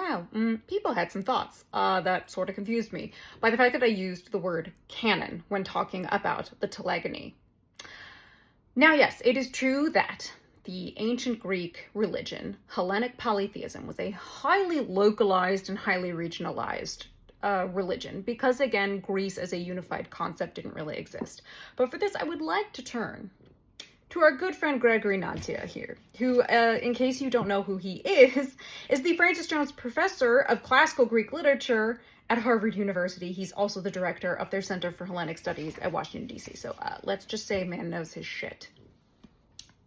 wow, people had some thoughts that sort of confused me by the fact that I used the word canon when talking about the telegony. Now, yes, it is true that the ancient Greek religion, Hellenic polytheism, was a highly localized and highly regionalized religion because, again, Greece as a unified concept didn't really exist. But for this, I would like to turn to our good friend Gregory Nagy here, who, in case you don't know who he is the Francis Jones Professor of Classical Greek Literature at Harvard University. He's also the director of their Center for Hellenic Studies at Washington, D.C. So let's just say man knows his shit.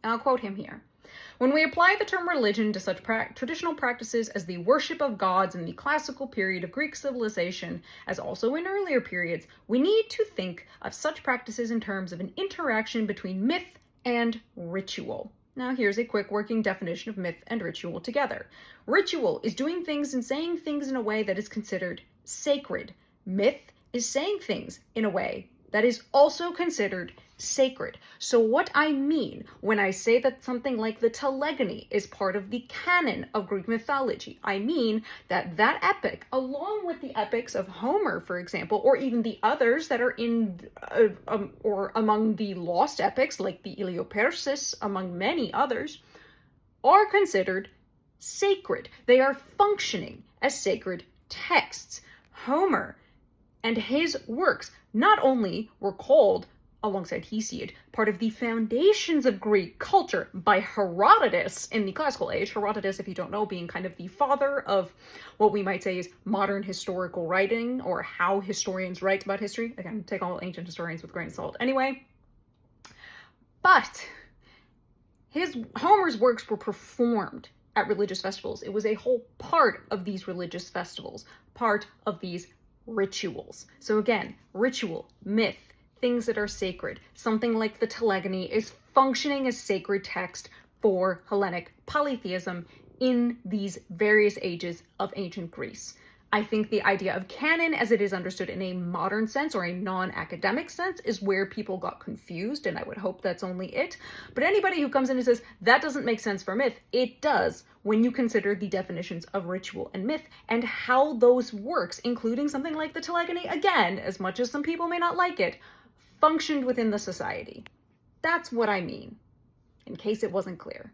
I'll quote him here. When we apply the term religion to such traditional practices as the worship of gods in the classical period of Greek civilization, as also in earlier periods, we need to think of such practices in terms of an interaction between myth and ritual. Now, here's a quick working definition of myth and ritual together. Ritual is doing things and saying things in a way that is considered sacred. Myth is saying things in a way that is also considered sacred. So what I mean when I say that something like the telegony is part of the canon of Greek mythology, I mean that that epic, along with the epics of Homer, for example, or even the others that are in or among the lost epics, like the Iliad, among many others, are considered sacred. They are functioning as sacred texts. Homer and his works not only were called, alongside Hesiod, part of the foundations of Greek culture by Herodotus in the classical age. Herodotus, if you don't know, being kind of the father of what we might say is modern historical writing, or how historians write about history. Again, take all ancient historians with a grain of salt. Anyway, but Homer's works were performed at religious festivals. It was a whole part of these religious festivals, part of these rituals. So again, ritual, myth, things that are sacred. Something like the telegony is functioning as sacred text for Hellenic polytheism in these various ages of ancient Greece. I think the idea of canon, as it is understood in a modern sense or a non-academic sense, is where people got confused, and I would hope that's only it. But anybody who comes in and says, that doesn't make sense for myth, it does when you consider the definitions of ritual and myth and how those works, including something like the telegony, again, as much as some people may not like it, functioned within the society. That's what I mean, in case it wasn't clear.